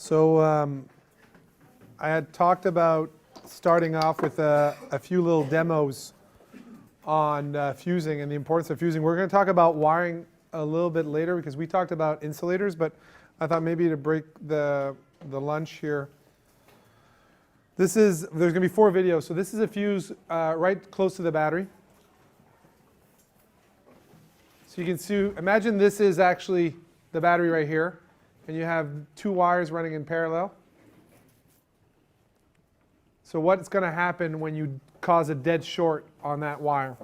So I had talked about starting off with a few little demos on fusing and the importance of fusing. We're going to talk about wiring a little bit later because we talked about insulators, but I thought maybe to break the lunch here. There's going to be 4 videos. So this is a fuse right close to the battery. So you can see, imagine this is actually the battery right here, and you have 2 wires running in parallel. So what's going to happen when you cause a dead short on that wire?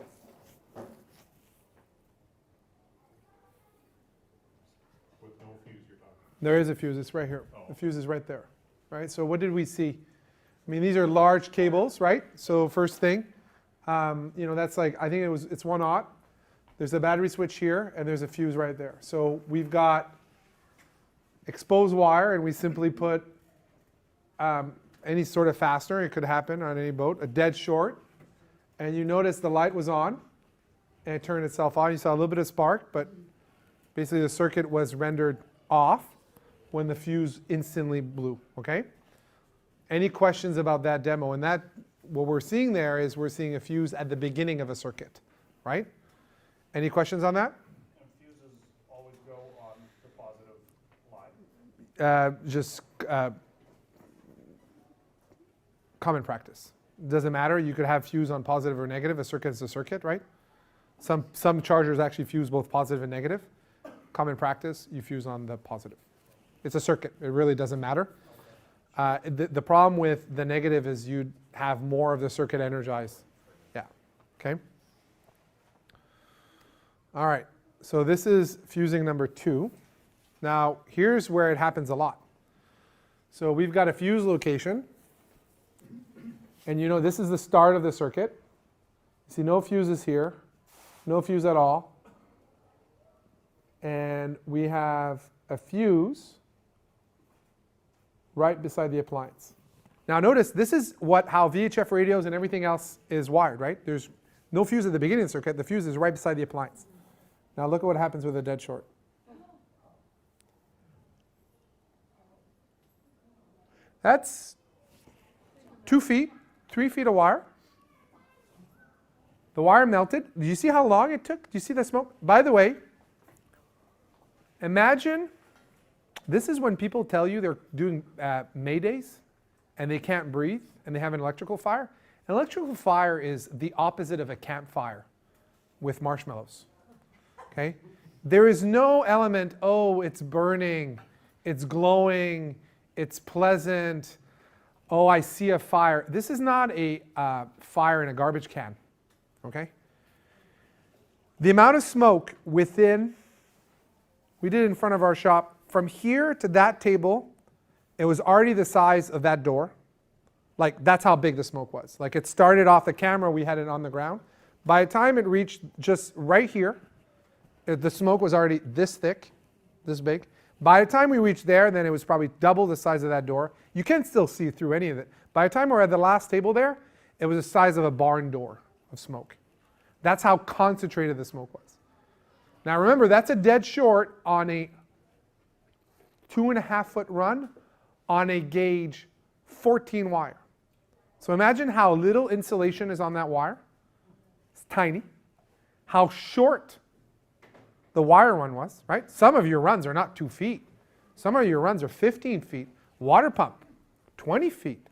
With no fuse you're talking. There is a fuse. It's right here. The fuse is right there. Right? So what did we see? I mean, these are large cables, right? So first thing, that's like, I think it's 1 aught. There's a battery switch here, and there's a fuse right there. So we've got exposed wire, and we simply put any sort of fastener. It could happen on any boat. A dead short, and you notice the light was on, and it turned itself on. You saw a little bit of spark, but basically the circuit was rendered off when the fuse instantly blew. Okay? Any questions about that demo? And that, what we're seeing there is we're seeing a fuse at the beginning of a circuit, right? Any questions on that? And fuses always go on the positive line. Common practice. Doesn't matter. You could have fuse on positive or negative. A circuit is a circuit, right? Some chargers actually fuse both positive and negative. Common practice, you fuse on the positive. It's a circuit. It really doesn't matter. The problem with the negative is you'd have more of the circuit energized. Yeah. Okay. All right. So this is fusing number 2. Now here's where it happens a lot. So we've got a fuse location. And you know this is the start of the circuit. See no fuses here. No fuse at all. And we have a fuse right beside the appliance. Now notice this is how VHF radios and everything else is wired, right? There's no fuse at the beginning of the circuit. The fuse is right beside the appliance. Now look at what happens with a dead short. That's 2 feet, 3 feet of wire. The wire melted. Do you see how long it took? Do you see the smoke? By the way, imagine this is when people tell you they're doing maydays and they can't breathe and they have an electrical fire. An electrical fire is the opposite of a campfire with marshmallows. Okay? There is no element, oh, it's burning, it's glowing, it's pleasant, oh, I see a fire. This is not a fire in a garbage can. Okay? The amount of smoke within, we did it in front of our shop, from here to that table, it was already the size of that door. Like, that's how big the smoke was. Like, it started off the camera, we had it on the ground. By the time it reached just right here, the smoke was already this thick, this big. By the time we reached there, then it was probably double the size of that door. You can still see through any of it. By the time we're at the last table there, it was the size of a barn door of smoke. That's how concentrated the smoke was. Now remember, that's a dead short on a 2.5-foot run on a gauge 14 wire. So imagine how little insulation is on that wire. It's tiny. How short the wire run was, right? Some of your runs are not 2 feet. Some of your runs are 15 feet. Water pump, 20 feet,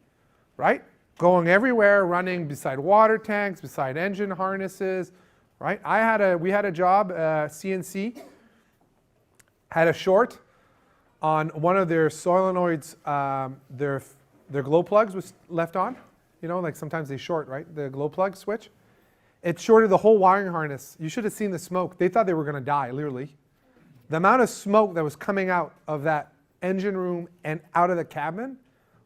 right? Going everywhere, running beside water tanks, beside engine harnesses, right? We had a job, CNC, had a short on one of their solenoids. Their glow plugs was left on. You know, like sometimes they short, right? The glow plug switch. It shorted the whole wiring harness. You should have seen the smoke. They thought they were going to die, literally. The amount of smoke that was coming out of that engine room and out of the cabin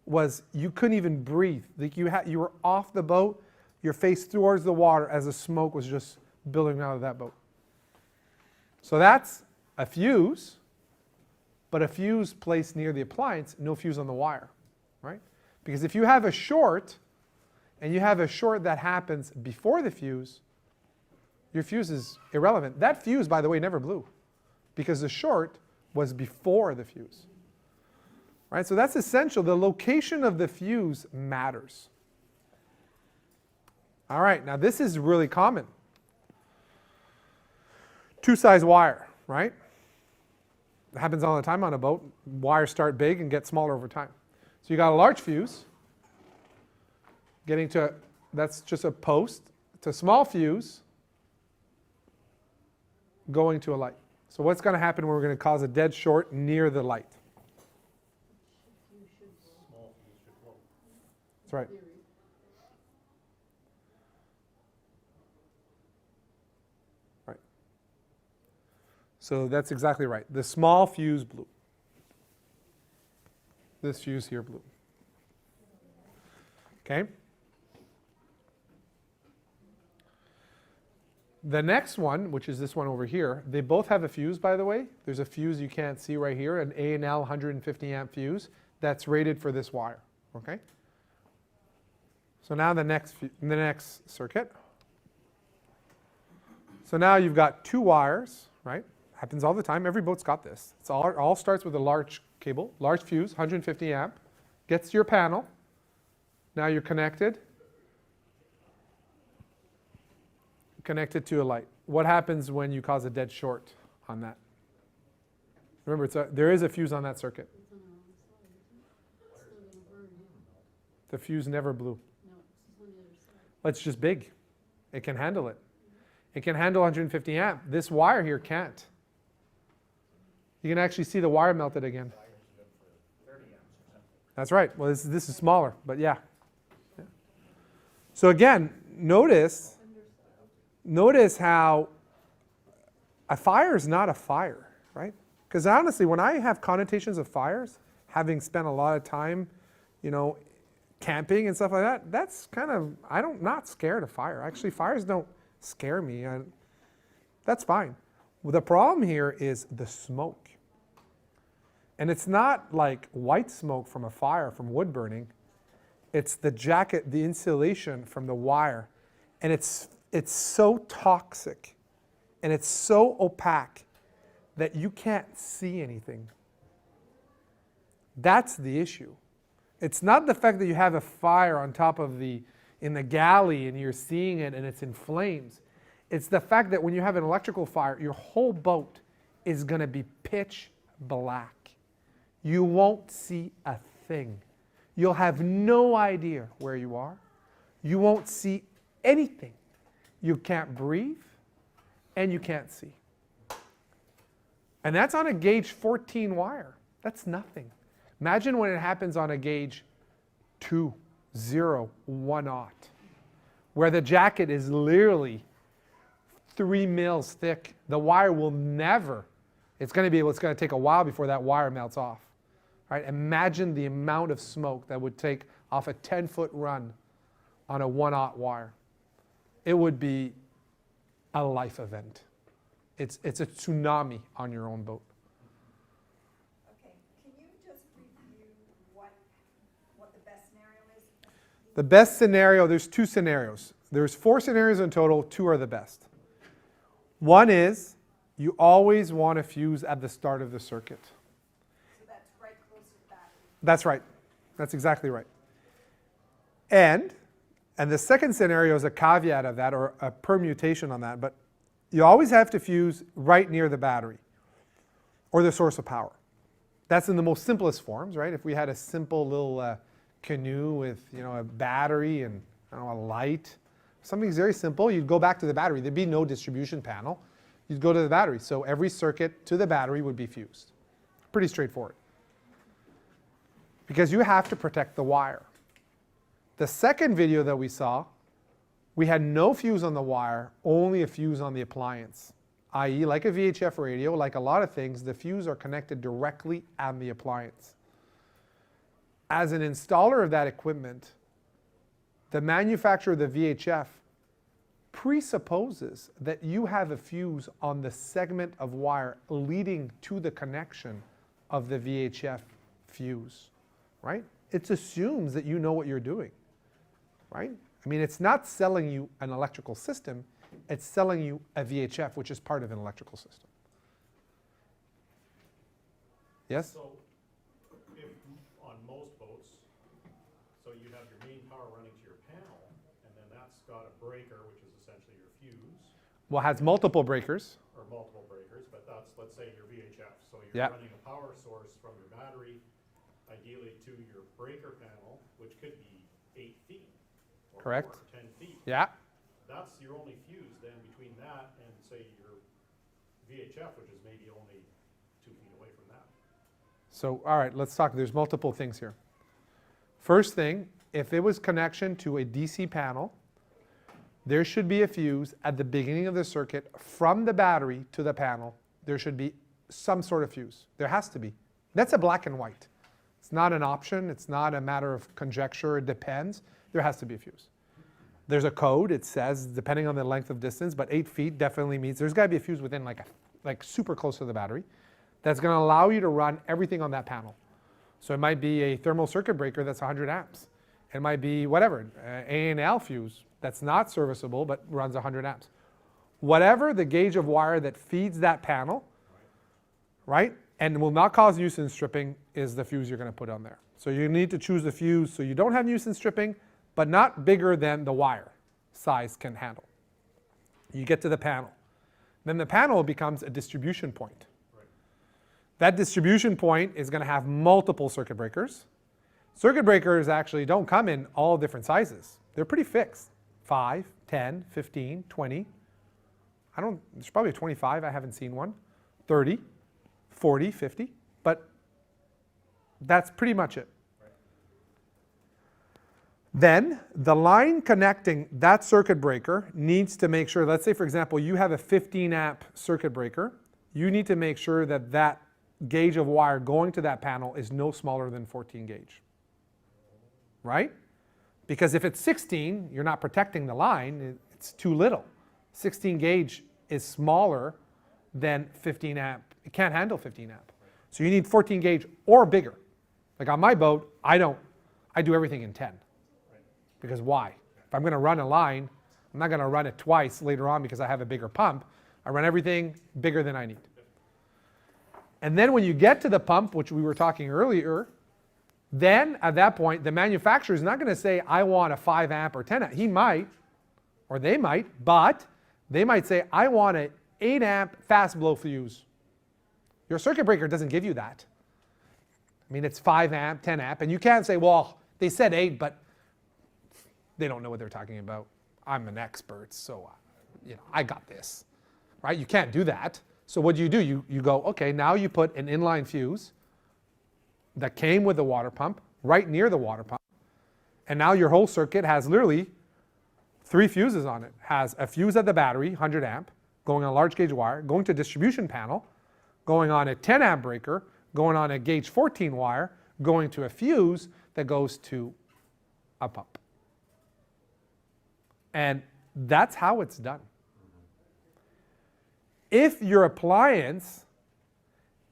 was, you couldn't even breathe. Like you were off the boat, your face towards the water as the smoke was just billowing out of that boat. So that's a fuse, but a fuse placed near the appliance, no fuse on the wire, right? Because if you have a short, and you have a short that happens before the fuse, your fuse is irrelevant. That fuse, by the way, never blew because the short was before the fuse. right? So that's essential. The location of the fuse matters. All right, now this is really common. Two-size wire, right? It happens all the time on a boat. Wires start big and get smaller over time. So you got a large fuse, getting to, that's just a post, to a small fuse, going to a light. So what's going to happen when we're going to cause a dead short near the light? Small fuse should blow. That's right. Right. So that's exactly right. The small fuse blew. This fuse here blew. Okay? The next one, which is this one over here, they both have a fuse, by the way. There's a fuse you can't see right here, an A&L 150 amp fuse that's rated for this wire. Okay? So now the next circuit. So now you've got two wires, right? Happens all the time. Every boat's got this. It's all starts with a large cable, large fuse, 150 amp, gets to your panel. Now you're connected to a light. What happens when you cause a dead short on that? Remember, there is a fuse on that circuit. The fuse never blew. It's just big. It can handle it. It can handle 150 amp. This wire here can't. You can actually see the wire melted again. That's right. Well, this is smaller, but yeah. So again, notice how a fire is not a fire, right? Because honestly, when I have connotations of fires, having spent a lot of time, camping and stuff like that, that's kind of, I'm not scared of fire. Actually, fires don't scare me. That's fine. Well, the problem here is the smoke. And it's not like white smoke from a fire, from wood burning. It's the jacket, the insulation from the wire. And it's so toxic and it's so opaque that you can't see anything. That's the issue. It's not the fact that you have a fire on top of in the galley and you're seeing it and it's in flames. It's the fact that when you have an electrical fire, your whole boat is going to be pitch black. You won't see a thing. You'll have no idea where you are. You won't see anything. You can't breathe and you can't see. And that's on a gauge 14 wire. That's nothing. Imagine when it happens on a gauge 2, 0, 1 aught, where the jacket is literally 3 mils thick. The wire will never, it's going to take a while before that wire melts off. Right? Imagine the amount of smoke that would take off a 10-foot run on a 1 aught wire. It would be a life event. It's a tsunami on your own boat. Okay, can you just review what the best scenario is? The best scenario, there's 2 scenarios. There's 4 scenarios in total, 2 are the best. One is you always want a fuse at the start of the circuit. So that's right close to the battery. That's right. That's exactly right. And the second scenario is a caveat of that, or a permutation on that, but you always have to fuse right near the battery or the source of power. That's in the most simplest forms, right? If we had a simple little canoe with a battery and a light, something very simple, you'd go back to the battery. There'd be no distribution panel. You'd go to the battery. So every circuit to the battery would be fused. Pretty straightforward. Because you have to protect the wire. The second video that we saw, we had no fuse on the wire, only a fuse on the appliance. I.e., like a VHF radio, like a lot of things, the fuse are connected directly on the appliance. As an installer of that equipment, the manufacturer of the VHF presupposes that you have a fuse on the segment of wire leading to the connection of the VHF fuse, right? It assumes that you know what you're doing, right? I mean, it's not selling you an electrical system, it's selling you a VHF, which is part of an electrical system. Yes? So if So you have your main power running to your panel, and then that's got a breaker, which is essentially your fuse, Well, it has multiple breakers. or multiple breakers, but that's, let's say, your VHF. So you're Yep. running a power source from your battery, ideally to your breaker panel, which could be 8 feet. Or Correct. more, 10 feet. Yeah. That's your only fuse then between that and, say, your VHF, which is maybe only 2 feet away from that. So, all right, let's talk. There's multiple things here. First thing, if it was connection to a DC panel, there should be a fuse at the beginning of the circuit from the battery to the panel. There should be some sort of fuse. There has to be. That's a black and white. It's not an option. It's not a matter of conjecture. It depends. There has to be a fuse. There's a code. It says, depending on the length of distance, but 8 feet definitely means there's got to be a fuse within like super close to the battery. That's going to allow you to run everything on that panel. So it might be a thermal circuit breaker that's 100 amps. It might be whatever, A&L fuse that's not serviceable but runs 100 amps. Whatever the gauge of wire that feeds that panel, right, and will not cause nuisance stripping is the fuse you're going to put on there. So you need to choose the fuse so you don't have nuisance stripping, but not bigger than the wire size can handle. You get to the panel. Then the panel becomes a distribution point. That distribution point is going to have multiple circuit breakers. Circuit breakers actually don't come in all different sizes. They're pretty fixed. 5, 10, 15, 20. There's probably a 25, I haven't seen one. 30, 40, 50, but that's pretty much it. Then the line connecting that circuit breaker needs to make sure, let's say for example, you have a 15 amp circuit breaker. You need to make sure that that gauge of wire going to that panel is no smaller than 14 gauge, right? Because if it's 16, you're not protecting the line, it's too little. 16 gauge is smaller than 15 amp. It can't handle 15 amp. So you need 14 gauge or bigger. Like on my boat, I do everything in 10. Because why? If I'm going to run a line, I'm not going to run it twice later on because I have a bigger pump. I run everything bigger than I need. And then when you get to the pump, which we were talking earlier, then at that point, the manufacturer is not going to say, I want a 5 amp or 10 amp. He might, or they might, but they might say, I want an 8 amp fast blow fuse. Your circuit breaker doesn't give you that. I mean, it's 5 amp, 10 amp, and you can't say, well, they said 8, but they don't know what they're talking about. I'm an expert, so I got this, right? You can't do that. So what do? You go, okay, now you put an inline fuse that came with the water pump right near the water pump, and now your whole circuit has literally 3 fuses on it. Has a fuse at the battery, 100 amp, going on a large gauge wire, going to distribution panel, going on a 10 amp breaker, going on a gauge 14 wire, going to a fuse that goes to a pump. And that's how it's done. If your appliance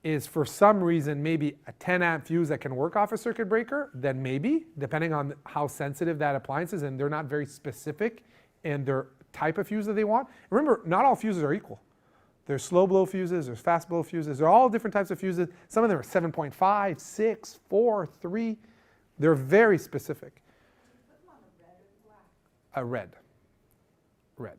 is for some reason maybe a 10 amp fuse that can work off a circuit breaker, then maybe, depending on how sensitive that appliance is, and they're not very specific in their type of fuse that they want. Remember, not all fuses are equal. There's slow blow fuses, there's fast blow fuses, they're all different types of fuses. Some of them are 7.5, 6, 4, 3. They're very specific. Put them on a red or black. A red. Red.